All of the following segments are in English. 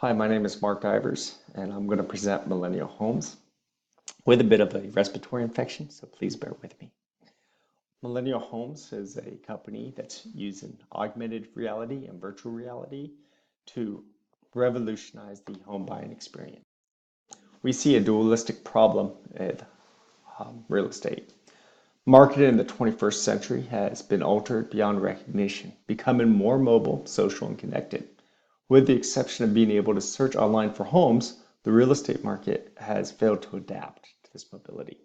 Hi, my name is Mark Ivers, and I'm going to present Millennial Homes with a bit of a respiratory infection, so please bear with me. Millennial Homes is a company that's using augmented reality and virtual reality to revolutionize the home buying experience. We see a dualistic problem with real estate. Marketing in the 21st century has been altered beyond recognition, becoming more mobile, social, and connected. With the exception of being able to search online for homes, the real estate market has failed to adapt to this mobility.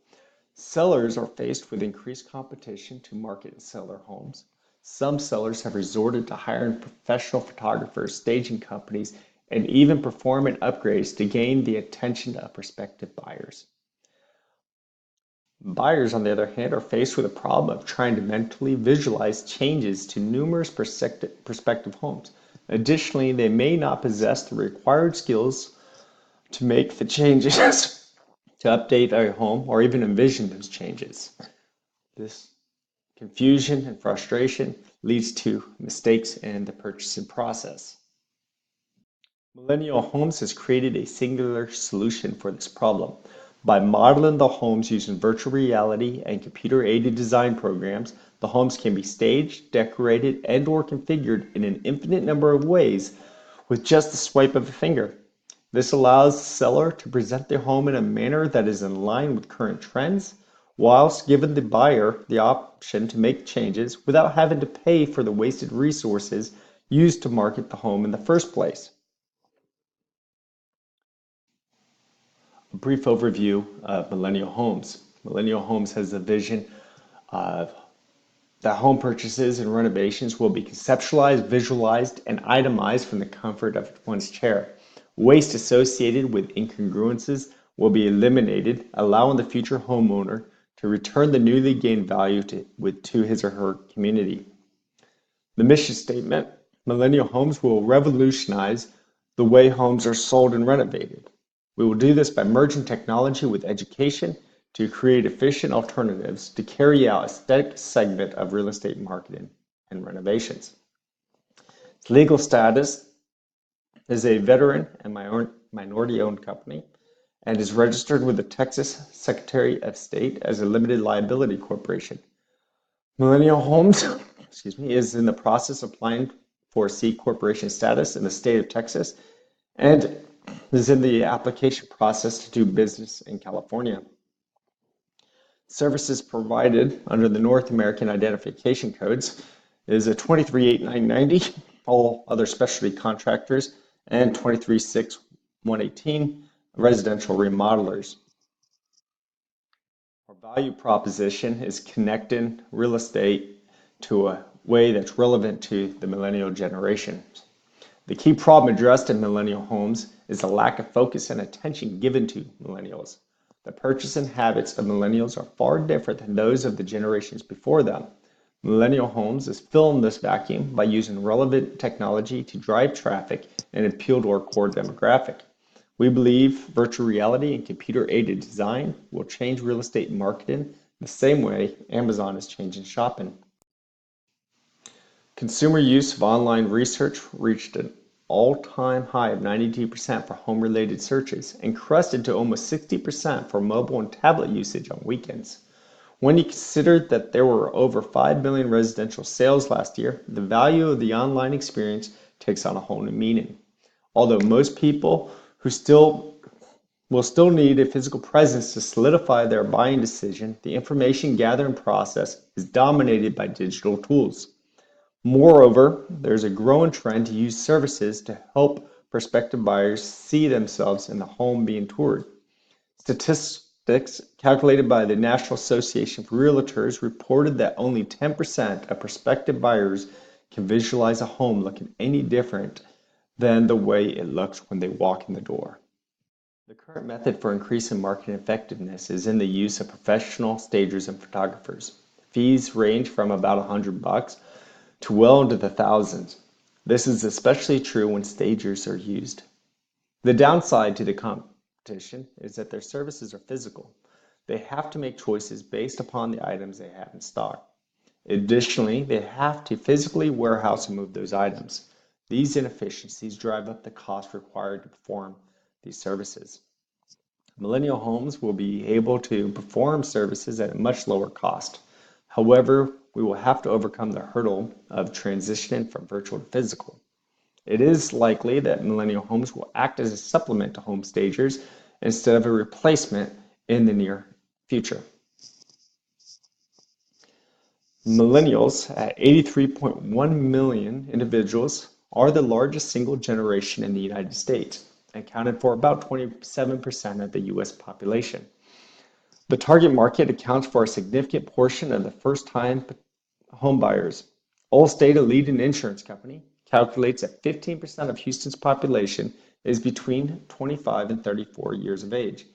Sellers are faced with increased competition to market and sell their homes. Some sellers have resorted to hiring professional photographers, staging companies, and even performing upgrades to gain the attention of prospective buyers. Buyers, on the other hand, are faced with a problem of trying to mentally visualize changes to numerous prospective homes. Additionally, they may not possess the required skills to make the changes, to update their home, or even envision those changes. This confusion and frustration leads to mistakes in the purchasing process. Millennial Homes has created a singular solution for this problem. By modeling the homes using virtual reality and computer-aided design programs, the homes can be staged, decorated, and/or configured in an infinite number of ways with just the swipe of a finger. This allows the seller to present their home in a manner that is in line with current trends, whilst giving the buyer the option to make changes without having to pay for the wasted resources used to market the home in the first place. A brief overview of Millennial Homes. Millennial Homes has a vision of that home purchases and renovations will be conceptualized, visualized, and itemized from the comfort of one's chair. Waste associated with incongruences will be eliminated, allowing the future homeowner to return the newly gained value to his or her community. The mission statement, Millennial Homes will revolutionize the way homes are sold and renovated. We will do this by merging technology with education to create efficient alternatives to carry out a aesthetic segment of real estate marketing and renovations. Its legal status is a veteran and minority-owned company and is registered with the Texas Secretary of State as a limited liability corporation. Millennial Homes is in the process of applying for C corporation status in the state of Texas and is in the application process to do business in California. Services provided under the North American Identification Codes is a 238,990, all other specialty contractors, and 236118, residential remodelers. Our value proposition is connecting real estate to a way that's relevant to the millennial generation. The key problem addressed in Millennial Homes is the lack of focus and attention given to millennials. The purchasing habits of millennials are far different than those of the generations before them. Millennial Homes is filling this vacuum by using relevant technology to drive traffic and appeal to our core demographic. We believe virtual reality and computer-aided design will change real estate marketing the same way Amazon is changing shopping. Consumer use of online research reached an all-time high of 92% for home-related searches and crested to almost 60% for mobile and tablet usage on weekends. When you consider that there were over 5 million residential sales last year, the value of the online experience takes on a whole new meaning. Although most people will still need a physical presence to solidify their buying decision, the information gathering process is dominated by digital tools. Moreover, there's a growing trend to use services to help prospective buyers see themselves in the home being toured. Statistics calculated by the National Association for Realtors reported that only 10% of prospective buyers can visualize a home looking any different than the way it looks when they walk in the door. The current method for increasing marketing effectiveness is in the use of professional stagers and photographers. Fees range from about $100 to well into the thousands. This is especially true when stagers are used. The downside to the competition is that their services are physical. They have to make choices based upon the items they have in stock. Additionally, they have to physically warehouse and move those items. These inefficiencies drive up the cost required to perform these services. Millennial homes will be able to perform services at a much lower cost. However, we will have to overcome the hurdle of transitioning from virtual to physical. It is likely that millennial homes will act as a supplement to home stagers instead of a replacement in the near future. Millennials, at 83.1 million individuals, are the largest single generation in the United States, accounted for about 27% of the U.S. population. The target market accounts for a significant portion of the first-time home buyers. Allstate, a leading insurance company, calculates that 15% of Houston's population is between 25 and 34 years of age.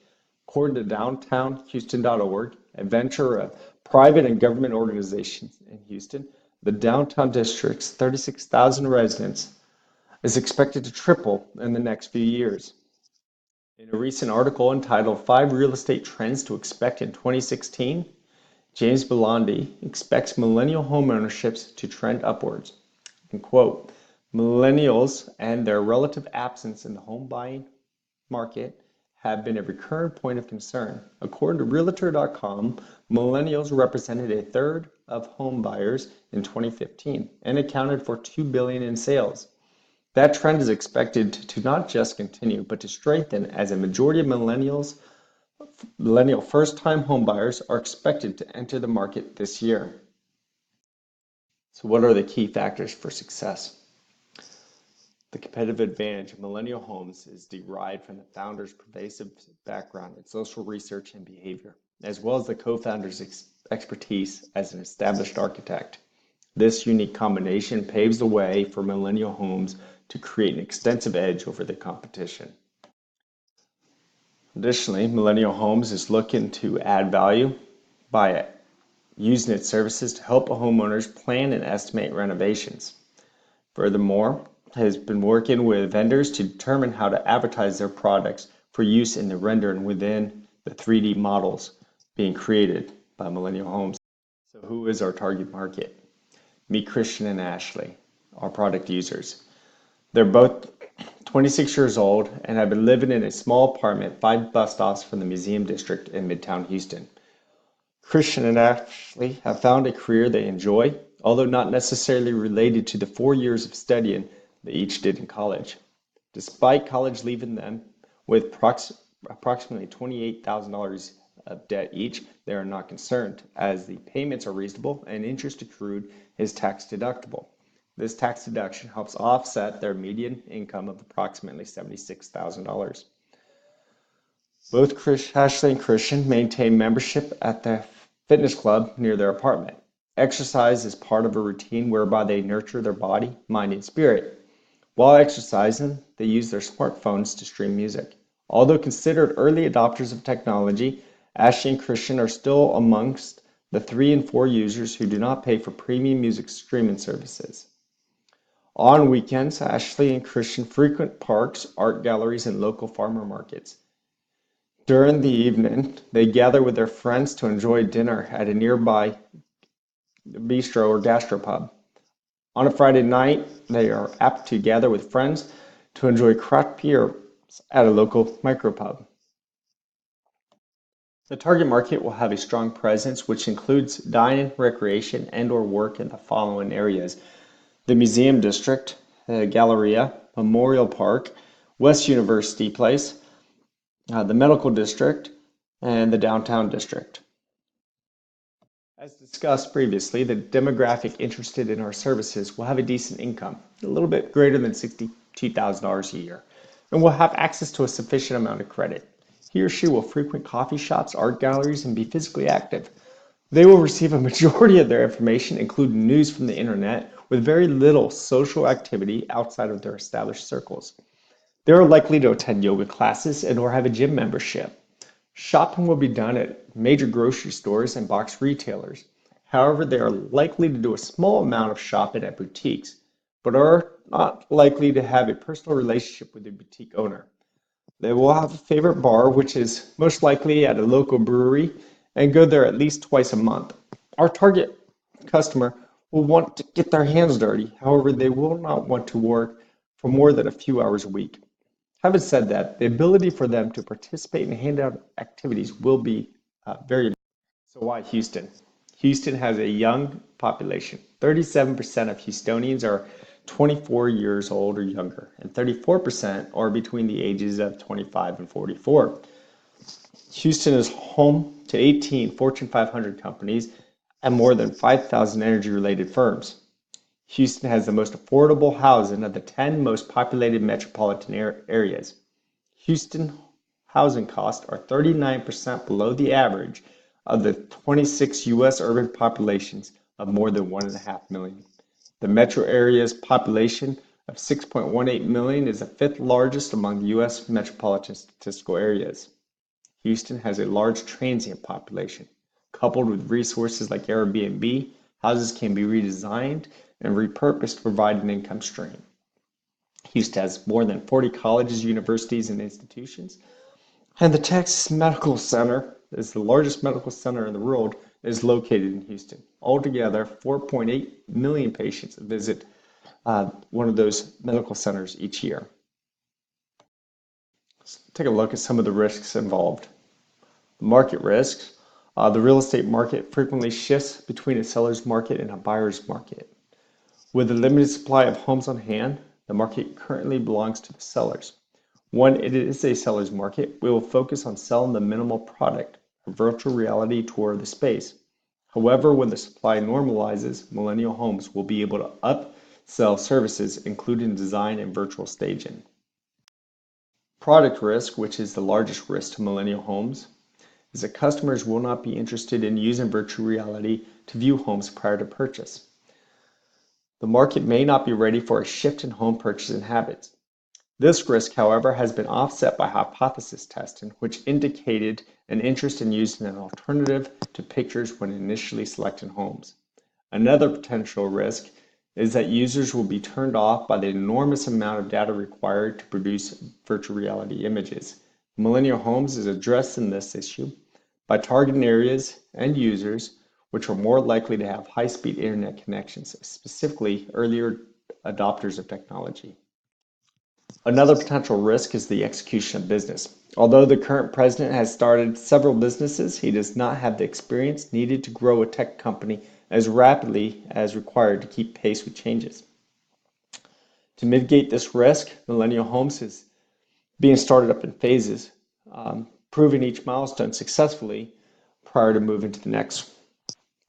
According to downtownhouston.org, a venture of private and government organizations in Houston, the downtown district's 36,000 residents is expected to triple in the next few years. In a recent article entitled 5 Real Estate Trends to Expect in 2016, James Belandi expects millennial homeownerships to trend upwards. And quote, millennials and their relative absence in the home buying market have been a recurrent point of concern. According to Realtor.com, millennials represented a third of home buyers in 2015 and accounted for $2 billion in sales. That trend is expected to not just continue, but to strengthen as a majority of millennial first-time homebuyers are expected to enter the market this year. So what are the key factors for success? The competitive advantage of millennial homes is derived from the founder's pervasive background in social research and behavior, as well as the co-founder's expertise as an established architect. This unique combination paves the way for millennial homes to create an extensive edge over the competition. Additionally, Millennial Homes is looking to add value by using its services to help homeowners plan and estimate renovations. Furthermore, it has been working with vendors to determine how to advertise their products for use in the render and within the 3D models being created by Millennial Homes. So who is our target market? Meet Christian and Ashley, our product users. They're both 26 years old and have been living in a small apartment 5 bus stops from the Museum District in Midtown Houston. Christian and Ashley have found a career they enjoy, although not necessarily related to the 4 years of studying they each did in college. Despite college leaving them with approximately $28,000 of debt each, they are not concerned, as the payments are reasonable and interest accrued is tax deductible. This tax deduction helps offset their median income of approximately $76,000. Both Ashley and Christian maintain membership at the fitness club near their apartment. Exercise is part of a routine whereby they nurture their body, mind, and spirit. While exercising, they use their smartphones to stream music. Although considered early adopters of technology, Ashley and Christian are still amongst the 3 and 4 users who do not pay for premium music streaming services. On weekends, Ashley and Christian frequent parks, art galleries, and local farmer markets. During the evening, they gather with their friends to enjoy dinner at a nearby bistro or gastropub. On a Friday night, they are apt to gather with friends to enjoy craft beer at a local micropub. The target market will have a strong presence, which includes dining, recreation, and/or work in the following areas: the Museum District, the Galleria, Memorial Park, West University Place, the Medical District, and the Downtown District. As discussed previously, the demographic interested in our services will have a decent income, a little bit greater than $62,000 a year, and will have access to a sufficient amount of credit. He or she will frequent coffee shops, art galleries, and be physically active. They will receive a majority of their information, including news from the internet, with very little social activity outside of their established circles. They are likely to attend yoga classes and or have a gym membership. Shopping will be done at major grocery stores and box retailers. However, they are likely to do a small amount of shopping at boutiques, but are not likely to have a personal relationship with the boutique owner. They will have a favorite bar, which is most likely at a local brewery, and go there at least twice a month. Our target customer will want to get their hands dirty. However, they will not want to work for more than a few hours a week. Having said that, the ability for them to participate in handout activities will be very important. So why Houston? Houston has a young population. 37% of Houstonians are 24 years old or younger, and 34% are between the ages of 25 and 44. Houston is home to 18 Fortune 500 companies and more than 5,000 energy-related firms. Houston has the most affordable housing of the 10 most populated metropolitan areas. Houston housing costs are 39% below the average of the 26 U.S. urban populations of more than 1.5 million. The metro area's population of 6.18 million is the fifth largest among the U.S. metropolitan statistical areas. Houston has a large transient population. Coupled with resources like Airbnb, houses can be redesigned and repurposed to provide an income stream. Houston has more than 40 colleges, universities, and institutions. And the Texas Medical Center is the largest medical center in the world, is located in Houston. Altogether, 4.8 million patients visit one of those medical centers each year. Let's take a look at some of the risks involved. Market risks. The real estate market frequently shifts between a seller's market and a buyer's market. With a limited supply of homes on hand, the market currently belongs to the sellers. When it is a seller's market, we will focus on selling the minimal product, a virtual reality tour of the space. However, when the supply normalizes, Millennial Homes will be able to upsell services, including design and virtual staging. Product risk, which is the largest risk to Millennial Homes, is that customers will not be interested in using virtual reality to view homes prior to purchase. The market may not be ready for a shift in home purchasing habits. This risk, however, has been offset by hypothesis testing, which indicated an interest in using an alternative to pictures when initially selecting homes. Another potential risk is that users will be turned off by the enormous amount of data required to produce virtual reality images. Millennial Homes is addressing this issue by targeting areas and users which are more likely to have high-speed internet connections, specifically earlier adopters of technology. Another potential risk is the execution of business. Although the current president has started several businesses, he does not have the experience needed to grow a tech company as rapidly as required to keep pace with changes. To mitigate this risk, Millennial Homes is being started up in phases, proving each milestone successfully prior to moving to the next.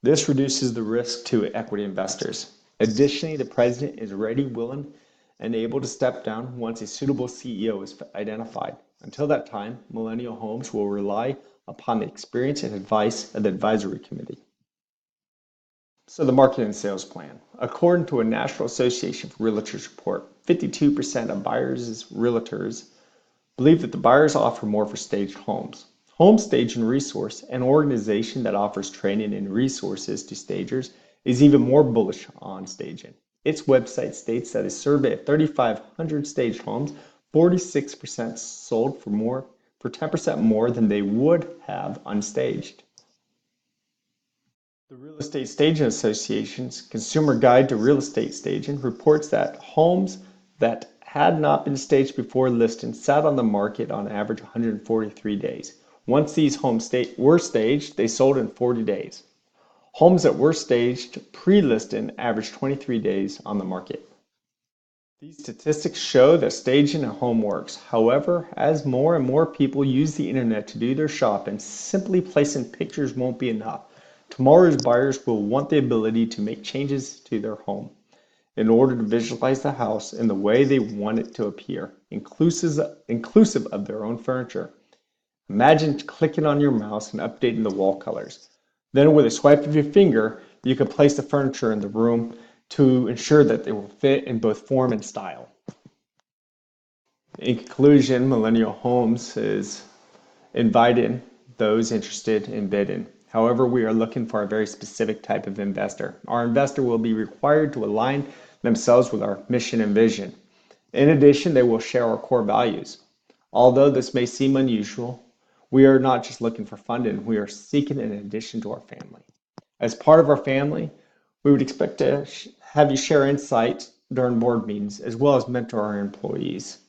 This reduces the risk to equity investors. Additionally, the president is ready, willing, and able to step down once a suitable CEO is identified. Until that time, Millennial Homes will rely upon the experience and advice of the advisory committee. So the market and sales plan. According to a National Association of Realtors report, 52% of buyers' realtors believe that the buyers offer more for staged homes. Home Staging Resource, an organization that offers training and resources to stagers, is even more bullish on staging. Its website states that a survey of 3,500 staged homes, 46% sold for 10% more than they would have unstaged. The Real Estate Staging Association's Consumer Guide to Real Estate Staging reports that homes that had not been staged before listing sat on the market on average 143 days. Once these homes were staged, they sold in 40 days. Homes that were staged pre-listing averaged 23 days on the market. These statistics show that staging a home works. However, as more and more people use the internet to do their shopping, simply placing pictures won't be enough. Tomorrow's buyers will want the ability to make changes to their home in order to visualize the house in the way they want it to appear, inclusive of their own furniture. Imagine clicking on your mouse and updating the wall colors. Then with a swipe of your finger, you can place the furniture in the room to ensure that they will fit in both form and style. In conclusion, Millennial Homes is inviting those interested in bidding. However, we are looking for a very specific type of investor. Our investor will be required to align themselves with our mission and vision. In addition, they will share our core values. Although this may seem unusual, we are not just looking for funding, we are seeking an addition to our family. As part of our family, we would expect to have you share insights during board meetings, as well as mentor our employees.